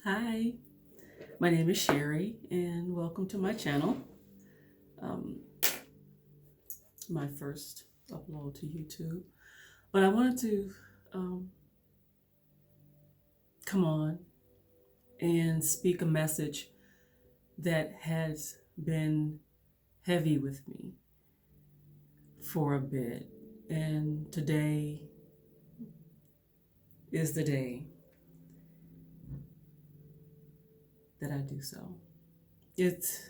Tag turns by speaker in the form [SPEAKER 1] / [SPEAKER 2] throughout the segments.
[SPEAKER 1] Hi, my name is Sherry, and welcome to my channel. Um, my first upload to YouTube. But I wanted to um, come on and speak a message that has been heavy with me for a bit. And today is the day that I do so. It's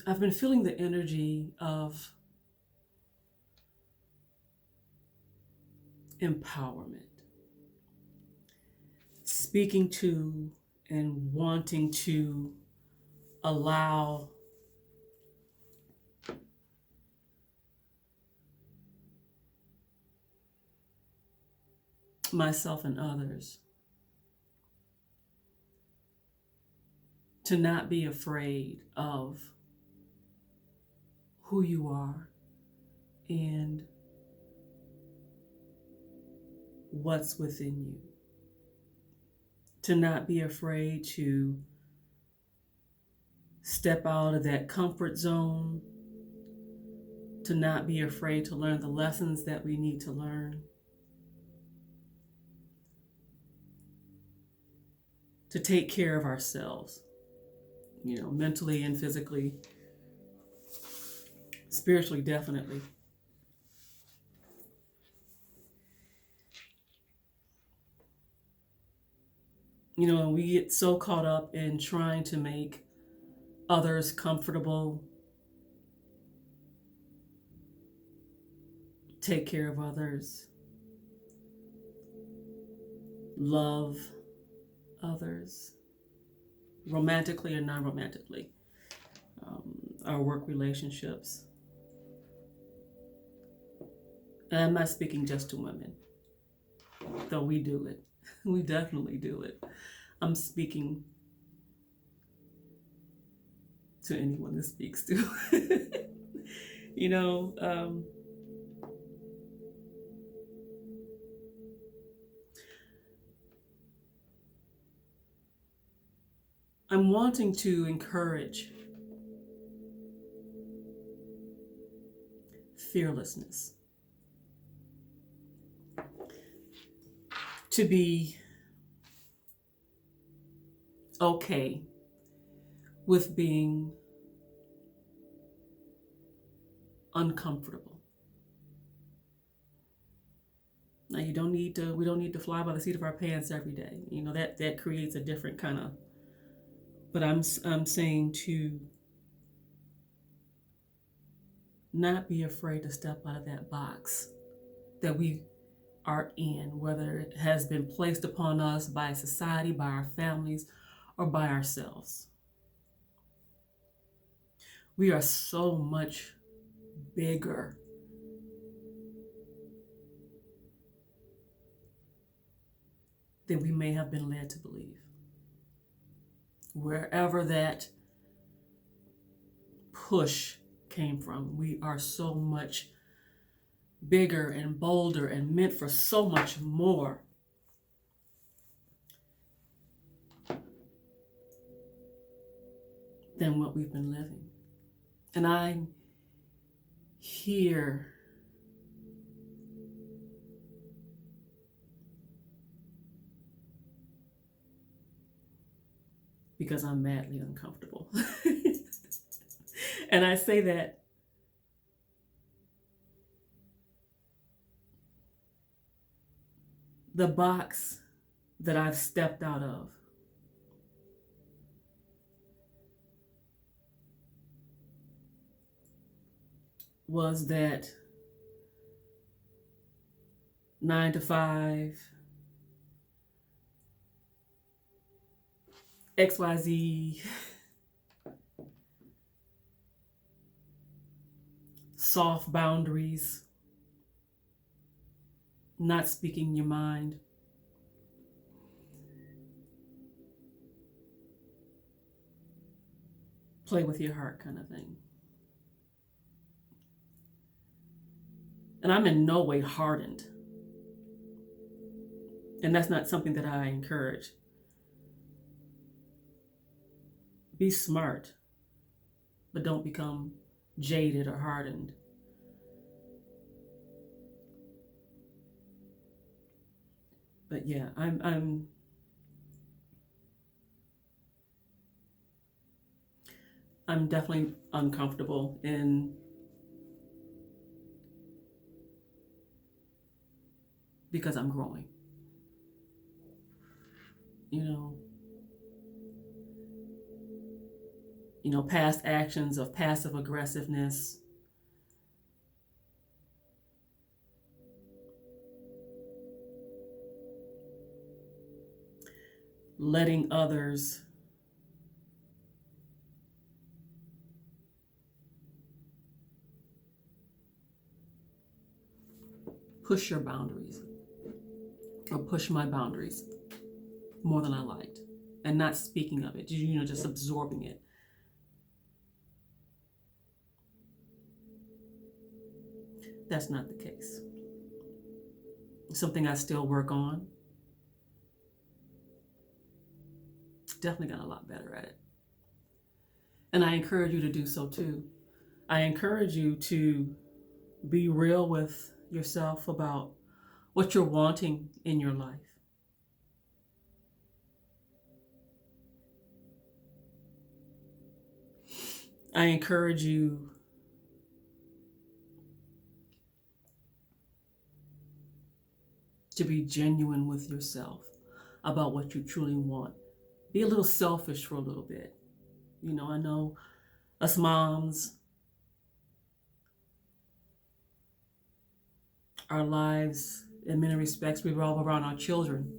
[SPEAKER 1] I've been feeling the energy of empowerment, speaking to and wanting to allow myself and others to not be afraid of who you are and what's within you. To not be afraid to step out of that comfort zone. To not be afraid to learn the lessons that we need to learn. To take care of ourselves, mentally and physically, spiritually, definitely. We get so caught up in trying to make others comfortable, take care of others, love others, romantically or non romantically, our work relationships. And I'm not speaking just to women, though we do it. We definitely do it. I'm speaking to anyone that speaks to. you know, um, I'm wanting to encourage fearlessness, to be okay with being uncomfortable. Now we don't need to fly by the seat of our pants every day. That creates a different kind of, but I'm saying to not be afraid to step out of that box that we are in, whether it has been placed upon us by society, by our families, or by ourselves. We are so much bigger than we may have been led to believe. Wherever that push came from, we are so much bigger and bolder and meant for so much more than what we've been living. And I'm here because I'm madly uncomfortable. And I say that the box that I've stepped out of was that 9 to 5, XYZ, soft boundaries, not speaking your mind. Play with your heart kind of thing. And I'm in no way hardened And that's not something that I encourage. Be smart, but don't become jaded or hardened. But yeah, I'm definitely uncomfortable in because I'm growing. You know, past actions of passive aggressiveness, letting others push your boundaries or push my boundaries more than I liked, and not speaking of it, just absorbing it. That's not the case. It's something I still work on. Definitely got a lot better at it. And I encourage you to do so too. I encourage you to be real with yourself about what you're wanting in your life. I encourage you to be genuine with yourself about what you truly want. Be a little selfish for a little bit. I know us moms, our lives in many respects revolve around our children.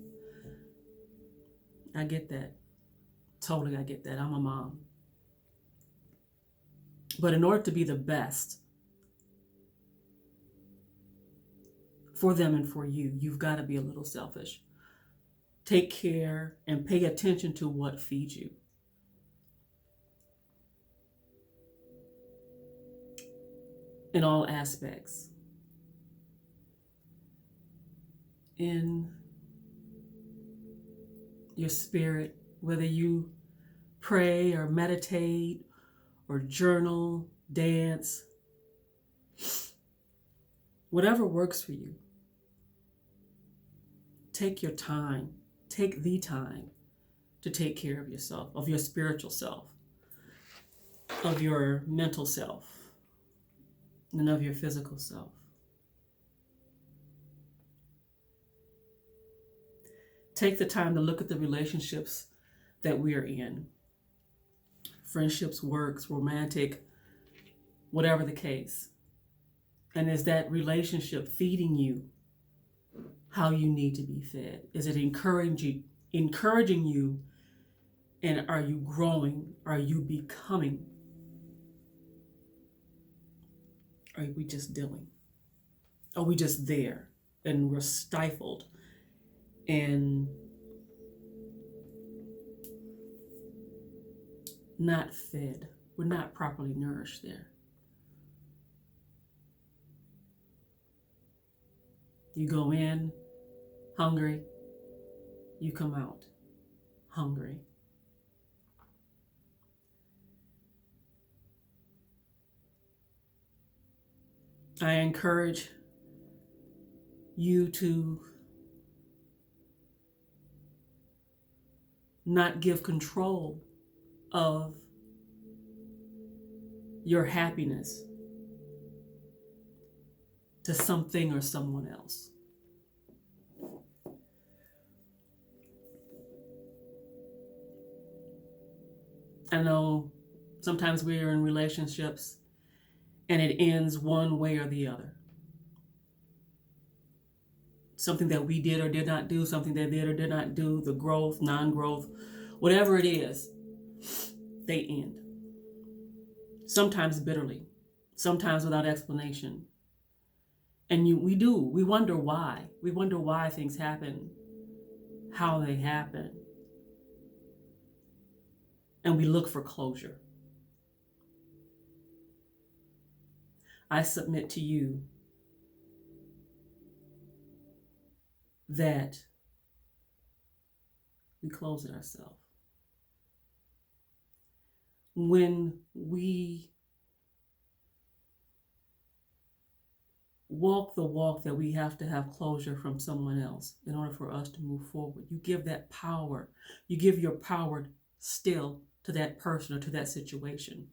[SPEAKER 1] I get that. Totally, I get that. I'm a mom. But in order to be the best for them and for you, you've got to be a little selfish. Take care and pay attention to what feeds you. In all aspects. In your spirit, whether you pray or meditate or journal, dance, whatever works for you. Take your time. Take the time to take care of yourself, of your spiritual self, of your mental self, and of your physical self. Take the time to look at the relationships that we are in. Friendships, works, romantic, whatever the case. And is that relationship feeding you how you need to be fed? Is it encouraging you? And are you growing? Are you becoming? Are we just dealing? Are we just there and we're stifled and not fed? We're not properly nourished there. You go in hungry, you come out hungry. I encourage you to not give control of your happiness to something or someone else. I know sometimes we are in relationships and it ends one way or the other. Something that we did or did not do, something they did or did not do, the growth, non-growth, whatever it is, they end. Sometimes bitterly, sometimes without explanation. And we wonder why. We wonder why things happen, how they happen. And we look for closure. I submit to you that we close it ourselves. When we walk the walk that we have to have closure from someone else in order for us to move forward, you give that power. You give your power still to that person or to that situation.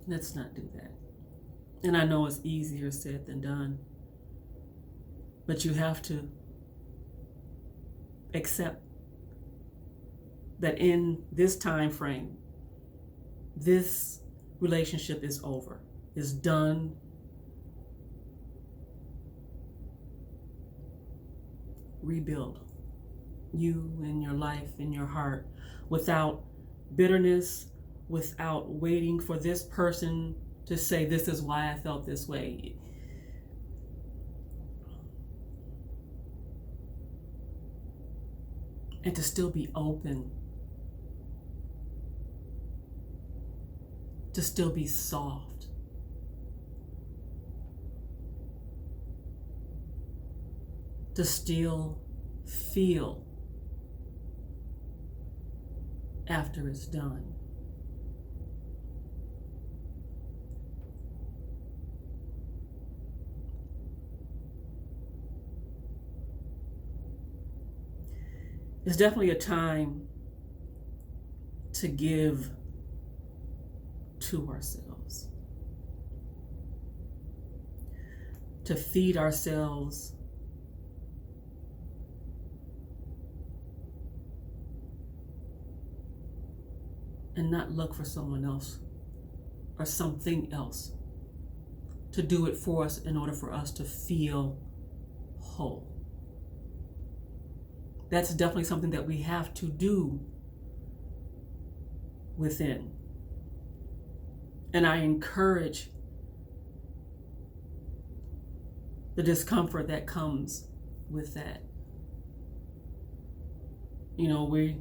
[SPEAKER 1] Let's not do that. And I know it's easier said than done, but you have to accept that in this time frame, this relationship is over, is done. Rebuild you and your life and your heart without bitterness, without waiting for this person to say, this is why I felt this way. And to still be open, to still be soft, to still feel after it's done. It's definitely a time to give to ourselves, to feed ourselves and not look for someone else or something else to do it for us in order for us to feel whole. That's definitely something that we have to do within. And I encourage the discomfort that comes with that. You know, we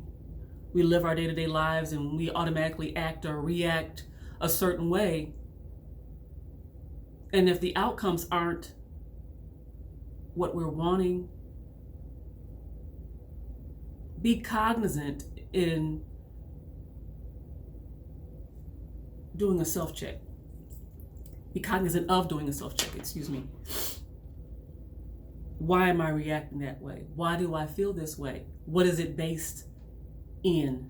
[SPEAKER 1] live our day-to-day lives and we automatically act or react a certain way. And if the outcomes aren't what we're wanting, be cognizant in doing a self-check. Be cognizant of doing a self-check, excuse me. Why am I reacting that way? Why do I feel this way? What is it based in?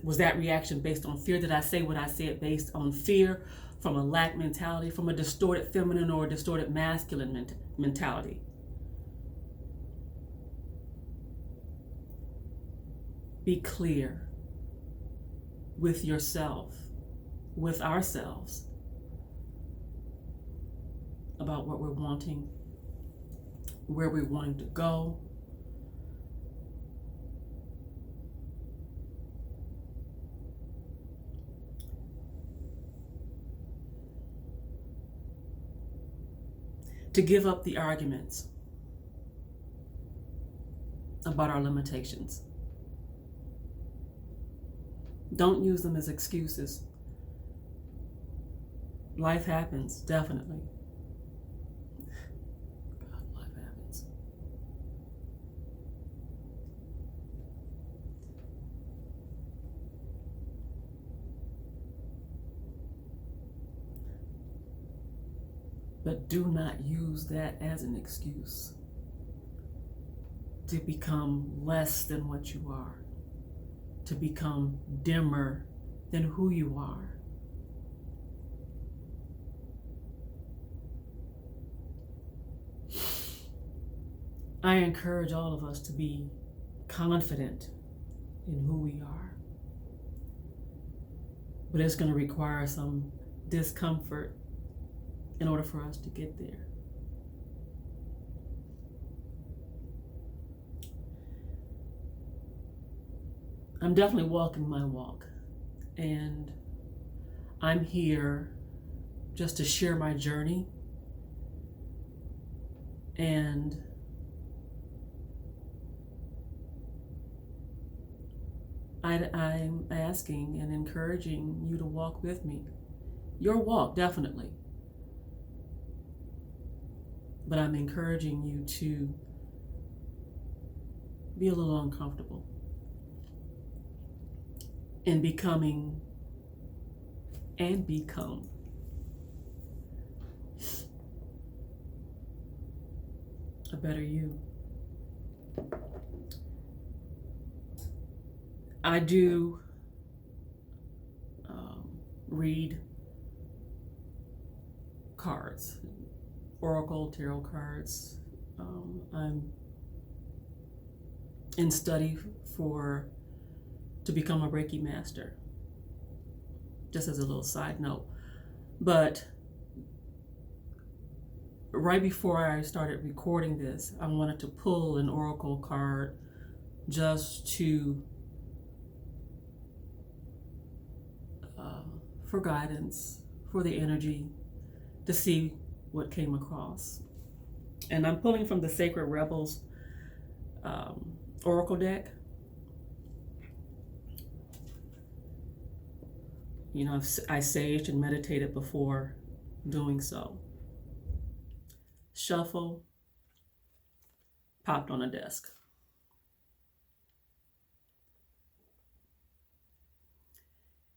[SPEAKER 1] Was that reaction based on fear? Did I say what I said based on fear, from a lack mentality, from a distorted feminine or a distorted masculine mentality? Be clear with yourself, with ourselves, about what we're wanting, where we're wanting to go. To give up the arguments about our limitations. Don't use them as excuses. Life happens, definitely. God, life happens. But do not use that as an excuse to become less than what you are, to become dimmer than who you are. I encourage all of us to be confident in who we are. But it's going to require some discomfort in order for us to get there. I'm definitely walking my walk, and I'm here just to share my journey, and I'm asking and encouraging you to walk with me. Your walk, definitely. but I'm encouraging you to be a little uncomfortable in becoming and become a better you. I do read cards, oracle, tarot cards. I'm in study to become a Reiki master, just as a little side note. But right before I started recording this, I wanted to pull an oracle card just for guidance, for the energy, to see what came across. And I'm pulling from the Sacred Rebels oracle deck. You know, I saged and meditated before doing so. Shuffle, popped on a desk.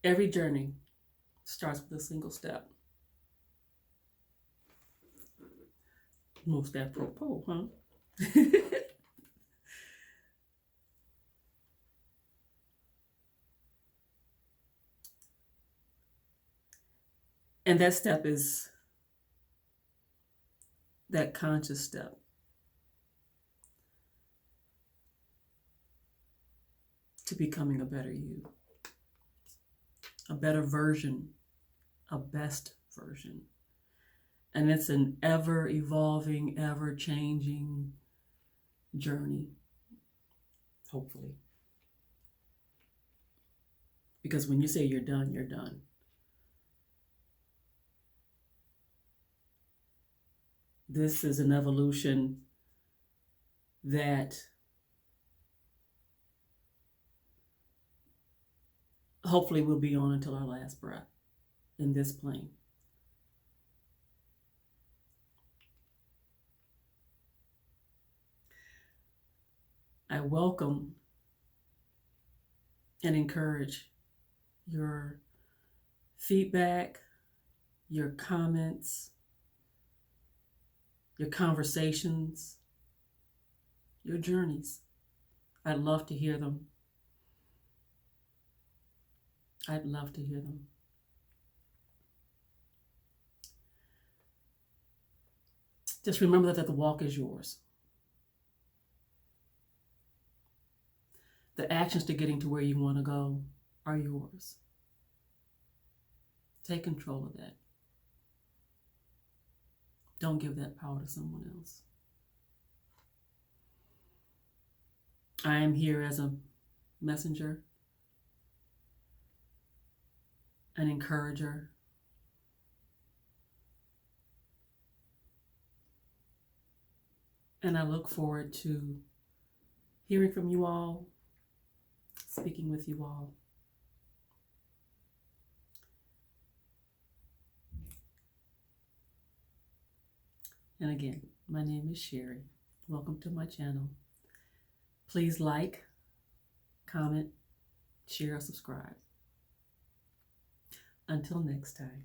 [SPEAKER 1] Every journey starts with a single step. Most apropos, huh? And that step is that conscious step. To becoming a better you, a better version, a best version. And it's an ever evolving, ever changing journey, hopefully. Because when you say you're done, you're done. This is an evolution that hopefully we'll be on until our last breath in this plane. I welcome and encourage your feedback, your comments, your conversations, your journeys. I'd love to hear them. I'd love to hear them. Just remember that the walk is yours. The actions to getting to where you want to go are yours. Take control of that. Don't give that power to someone else. I am here as a messenger, an encourager, and I look forward to hearing from you all, speaking with you all. And again, my name is Sherry. Welcome to my channel. Please like, comment, share, or subscribe. Until next time.